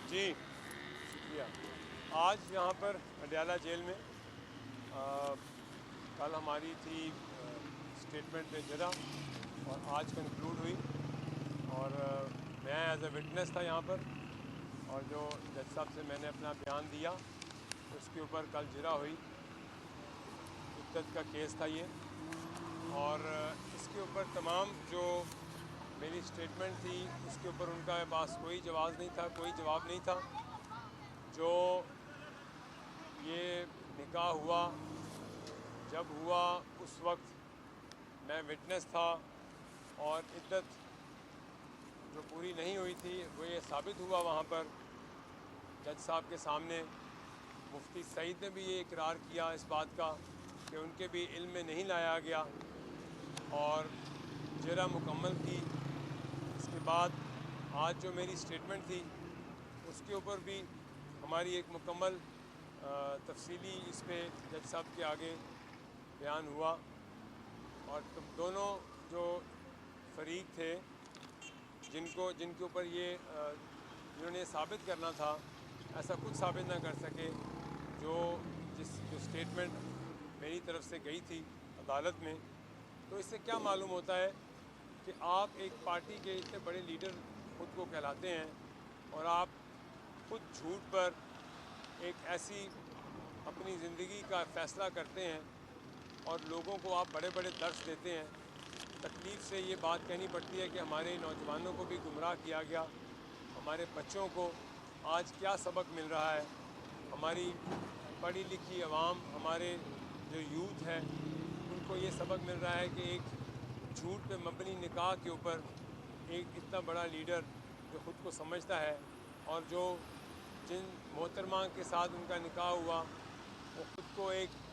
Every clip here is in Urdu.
جی شکریہ. آج یہاں پر اڈیالہ جیل میں کل ہماری تھی اسٹیٹمنٹ پہ جرا اور آج کنکلوڈ ہوئی اور میں ایز اے وٹنس تھا یہاں پر اور جو جج صاحب سے میں نے اپنا بیان دیا اس کے اوپر کل جرا ہوئی. عدت کا کیس تھا یہ اور اس کے اوپر تمام جو میری اسٹیٹمنٹ تھی اس کے اوپر ان کا پاس کوئی جواز نہیں تھا, کوئی جواب نہیں تھا. جو یہ نکاح ہوا جب ہوا اس وقت میں وٹنس تھا اور عدت جو پوری نہیں ہوئی تھی وہ یہ ثابت ہوا وہاں پر جج صاحب کے سامنے. مفتی سعید نے بھی یہ اقرار کیا اس بات کا کہ ان کے بھی علم میں نہیں لایا گیا اور جرا مکمل کی. اس کے بعد آج جو میری اسٹیٹمنٹ تھی اس کے اوپر بھی ہماری ایک مکمل تفصیلی اس پہ جج صاحب کے آگے بیان ہوا اور دونوں جو فریق تھے جن کے اوپر یہ جنہوں نے ثابت کرنا تھا ایسا کچھ ثابت نہ کر سکے. جو اسٹیٹمنٹ میری طرف سے گئی تھی عدالت میں, تو اس سے کیا معلوم ہوتا ہے کہ آپ ایک پارٹی کے اتنے بڑے لیڈر خود کو کہلاتے ہیں اور آپ خود جھوٹ پر ایک ایسی اپنی زندگی کا فیصلہ کرتے ہیں اور لوگوں کو آپ بڑے بڑے درس دیتے ہیں. تکلیف سے یہ بات کہنی پڑتی ہے کہ ہمارے نوجوانوں کو بھی گمراہ کیا گیا. ہمارے بچوں کو آج کیا سبق مل رہا ہے, ہماری پڑھی لکھی عوام, ہمارے جو یوتھ ہے ان کو یہ سبق مل رہا ہے کہ ایک جھوٹ پہ مبنی نکاح کے اوپر ایک اتنا بڑا لیڈر جو خود کو سمجھتا ہے اور جو جن محترمہ کے ساتھ ان کا نکاح ہوا وہ خود کو ایک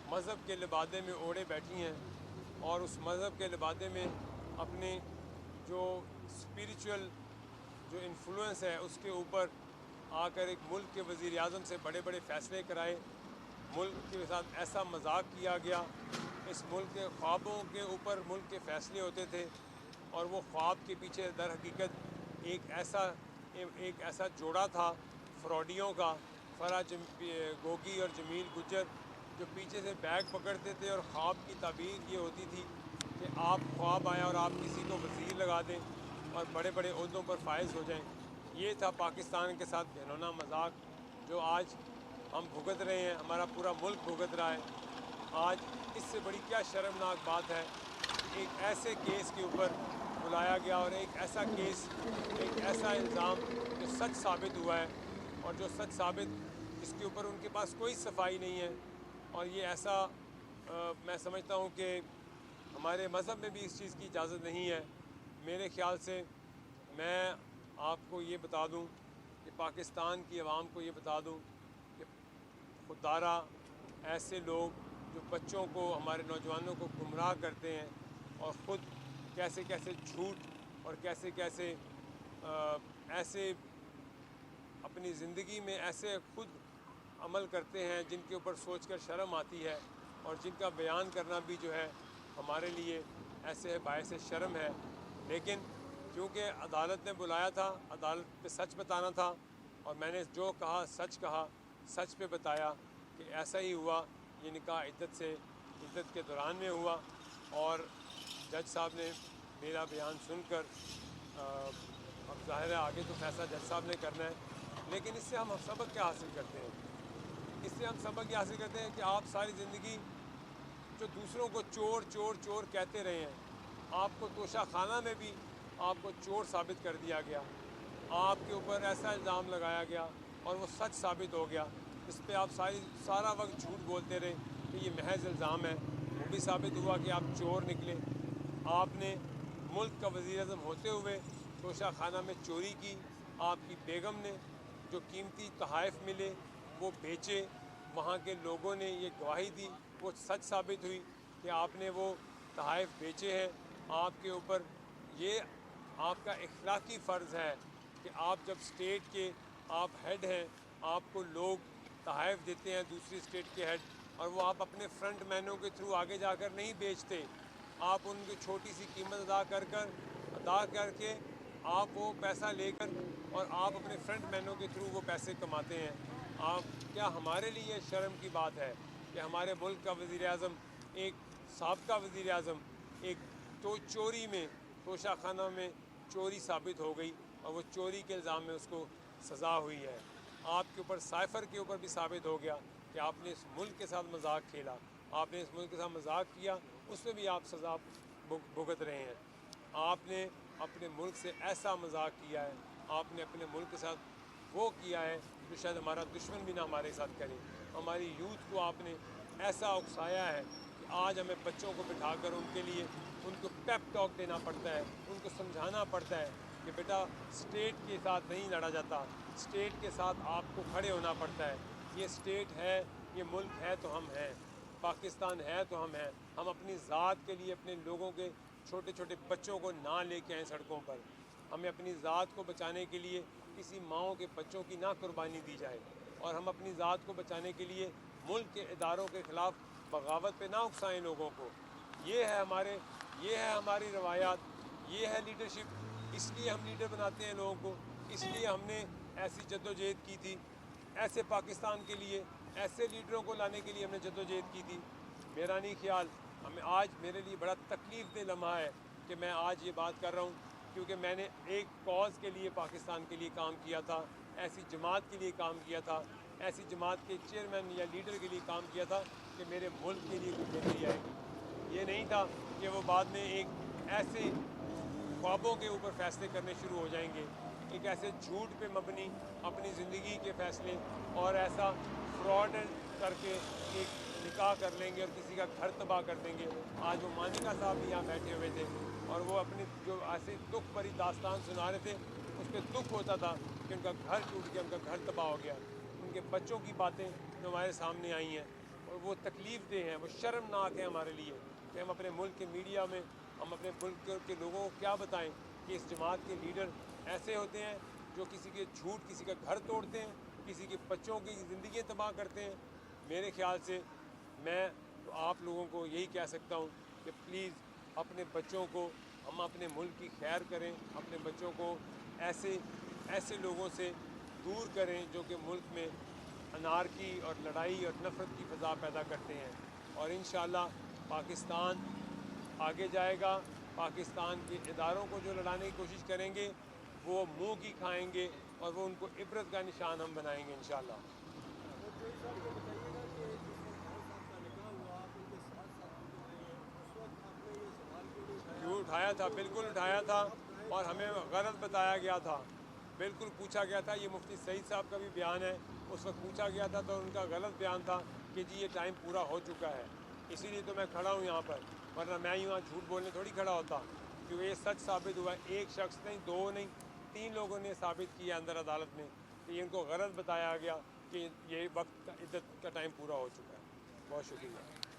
مذہب کے لبادے میں اوڑھے بیٹھی ہیں اور اس مذہب کے لبادے میں اپنے جو اسپریچول جو انفلوئنس ہے اس کے اوپر آ کر ایک ملک کے وزیر اعظم سے بڑے بڑے فیصلے کرائے. ملک کے ساتھ ایسا مذاق کیا گیا, اس ملک کے خوابوں کے اوپر ملک کے فیصلے ہوتے تھے اور وہ خواب کے پیچھے در حقیقت ایک ایسا جوڑا تھا فراڈیوں کا, فرح گوگی اور جمیل گجر, جو پیچھے سے بیگ پکڑتے تھے اور خواب کی تعبیر یہ ہوتی تھی کہ آپ خواب آئیں اور آپ کسی کو وزیر لگا دیں اور بڑے بڑے عہدوں پر فائز ہو جائیں. یہ تھا پاکستان کے ساتھ گھنونا مذاق جو آج ہم بھگت رہے ہیں, ہمارا پورا ملک بھگت رہا ہے. آج اس سے بڑی کیا شرمناک بات ہے کہ ایک ایسے کیس کے اوپر بلایا گیا اور ایک ایسا کیس, ایک ایسا الزام جو سچ ثابت ہوا ہے اور جو سچ ثابت جس کے اوپر ان کے پاس کوئی صفائی نہیں ہے. اور یہ ایسا میں سمجھتا ہوں کہ ہمارے مذہب میں بھی اس چیز کی اجازت نہیں ہے. میرے خیال سے میں آپ کو یہ بتا دوں کہ پاکستان کی عوام کو یہ بتا دوں کہ خوددارہ ایسے لوگ جو بچوں کو, ہمارے نوجوانوں کو گمراہ کرتے ہیں اور خود کیسے کیسے جھوٹ اور کیسے کیسے ایسے اپنی زندگی میں ایسے خود عمل کرتے ہیں جن کے اوپر سوچ کر شرم آتی ہے اور جن کا بیان کرنا بھی جو ہے ہمارے لیے ایسے باعث شرم ہے. لیکن کیونکہ عدالت نے بلایا تھا, عدالت پہ سچ بتانا تھا اور میں نے جو کہا سچ کہا, سچ پہ بتایا کہ ایسا ہی ہوا. یہ نکاح عدت کے دوران میں ہوا اور جج صاحب نے میرا بیان سن کر اب ظاہر ہے آگے تو فیصلہ جج صاحب نے کرنا ہے, لیکن اس سے ہم سبق کیا حاصل کرتے ہیں؟ اس سے ہم سبق یہ حاصل کرتے ہیں کہ آپ ساری زندگی جو دوسروں کو چور چور چور کہتے رہے ہیں, آپ کو توشہ خانہ میں بھی آپ کو چور ثابت کر دیا گیا, آپ کے اوپر ایسا الزام لگایا گیا اور وہ سچ ثابت ہو گیا جس پہ آپ سارا وقت جھوٹ بولتے رہے کہ یہ محض الزام ہے. وہ بھی ثابت ہوا کہ آپ چور نکلے. آپ نے ملک کا وزیر اعظم ہوتے ہوئے توشہ خانہ میں چوری کی, آپ کی بیگم نے جو قیمتی تحائف ملے وہ بیچے, وہاں کے لوگوں نے یہ گواہی دی, وہ سچ ثابت ہوئی کہ آپ نے وہ تحائف بیچے ہیں. آپ کے اوپر یہ آپ کا اخلاقی فرض ہے کہ آپ جب اسٹیٹ کے آپ ہیڈ ہیں, آپ کو لوگ تحائف دیتے ہیں دوسری اسٹیٹ کے ہیڈ, اور وہ آپ اپنے فرنٹ مینوں کے تھرو آگے جا کر نہیں بیچتے, آپ ان کی چھوٹی سی قیمت ادا کر کے آپ وہ پیسہ لے کر اور آپ اپنے فرنٹ مینوں کے تھرو وہ پیسے کماتے ہیں. آپ کیا ہمارے لیے شرم کی بات ہے کہ ہمارے ملک کا وزیر اعظم، ایک سابقہ وزیر اعظم، ایک تو چوری میں توشہ خانہ میں چوری ثابت ہو گئی اور وہ چوری کے الزام میں اس کو سزا ہوئی ہے. آپ کے اوپر سائفر کے اوپر بھی ثابت ہو گیا کہ آپ نے اس ملک کے ساتھ مذاق کھیلا، آپ نے اس ملک کے ساتھ مذاق کیا، اس میں بھی آپ سزا بھگت رہے ہیں. آپ نے اپنے ملک سے ایسا مذاق کیا ہے، آپ نے اپنے ملک کے ساتھ وہ کیا ہے جو شاید ہمارا دشمن بھی نہ ہمارے ساتھ کرے. ہماری یوتھ کو آپ نے ایسا اکسایا ہے کہ آج ہمیں بچوں کو بٹھا کر ان کے لیے ان کو پیپ ٹاک دینا پڑتا ہے، ان کو سمجھانا پڑتا ہے کہ بیٹا اسٹیٹ کے ساتھ نہیں لڑا جاتا، اسٹیٹ کے ساتھ آپ کو کھڑے ہونا پڑتا ہے. یہ اسٹیٹ ہے، یہ ملک ہے تو ہم ہیں، پاکستان ہے تو ہم ہیں. ہم اپنی ذات کے لیے اپنے لوگوں کے چھوٹے چھوٹے بچوں کو نہ لے کے آئیں سڑکوں پر. ہمیں اپنی ذات کو بچانے کے لیے کسی ماؤں کے بچوں کی نہ قربانی دی جائے، اور ہم اپنی ذات کو بچانے کے لیے ملک کے اداروں کے خلاف بغاوت پہ نہ اکسائیں لوگوں کو. یہ ہے ہماری روایات، یہ ہے لیڈرشپ. اس لیے ہم لیڈر بناتے ہیں لوگوں کو، اس لیے ہم نے ایسی جدوجہد کی تھی، ایسے پاکستان کے لیے ایسے لیڈروں کو لانے کے لیے ہم نے جدوجہد کی تھی. میرا نہیں خیال، ہمیں آج میرے لیے بڑا تکلیف دہ لمحہ ہے کہ میں آج یہ بات کر رہا ہوں، کیونکہ میں نے ایک کاز کے لیے پاکستان کے لیے کام کیا تھا، ایسی جماعت کے لیے کام کیا تھا، ایسی جماعت کے چیئرمین یا لیڈر کے لیے کام کیا تھا کہ میرے ملک کے لیے کوئی بہتری آئے گی. یہ نہیں تھا کہ وہ بعد میں ایک ایسے خوابوں کے اوپر فیصلے کرنے شروع ہو جائیں گے، ایک ایسے جھوٹ پہ مبنی اپنی زندگی کے فیصلے اور ایسا فراڈ کر کے ایک نکاح کر لیں گے اور کسی کا گھر تباہ کر دیں گے. آج وہ مانیکا صاحب بھی یہاں بیٹھے ہوئے تھے اور وہ اپنی جو ایسی دکھ بھری داستان سنا رہے تھے، اس پہ دکھ ہوتا تھا کہ ان کا گھر ٹوٹ گیا، ان کا گھر تباہ ہو گیا. ان کے بچوں کی باتیں جو ہمارے سامنے آئی ہیں اور وہ تکلیف دہ ہیں، وہ شرمناک ہیں ہمارے لیے کہ ہم اپنے ملک کے میڈیا میں ہم اپنے ملک کے لوگوں کو کیا بتائیں کہ اس جماعت کے لیڈر ایسے ہوتے ہیں جو کسی کے جھوٹ کسی کا گھر توڑتے ہیں، کسی کے بچوں کی زندگیاں تباہ کرتے ہیں. میرے خیال سے میں تو آپ لوگوں کو یہی کہہ سکتا ہوں کہ پلیز اپنے بچوں کو، ہم اپنے ملک کی خیر کریں، اپنے بچوں کو ایسے لوگوں سے دور کریں جو کہ ملک میں انارکی اور لڑائی اور نفرت کی فضا پیدا کرتے ہیں. اور انشاءاللہ پاکستان آگے جائے گا. پاکستان کے اداروں کو جو لڑانے کی کوشش کریں گے وہ منہ کی کھائیں گے اور وہ ان کو عبرت کا نشان ہم بنائیں گے انشاءاللہ. جوئی صاحب یہ بتائیے گا کہ جس وقت خان صاحب کا نکاح ہوا، آپ ان کے ساتھ ساتھ گزر رہے ہیں، اس وقت آپ نے یہ سوال کیوں نہیں اٹھایا؟ کیوں اٹھایا تھا، کیونکہ بالکل عمر اٹھایا عمر تھا صاحب گئے اور تھے ہمیں اور غلط آپ بتایا نے گیا تھا. بالکل پوچھا گیا تھا، یہ مفتی سعید صاحب کا بھی بیان ہے، اس وقت پوچھا گیا تھا تو ان کا غلط بیان تھا کہ جی یہ ٹائم پورا ہو چکا ہے. اسی لیے تو میں کھڑا ہوں یہاں پر، ورنہ میں یہاں جھوٹ بولنے تھوڑی کھڑا ہوتا. کیونکہ یہ سچ ثابت ہوا ہے، ایک شخص نہیں، دو نہیں، 3 لوگوں نے ثابت کیا اندر عدالت میں کہ ان کو غلط بتایا گیا کہ یہ وقت کا عدت کا ٹائم پورا ہو چکا ہے. بہت شکریہ.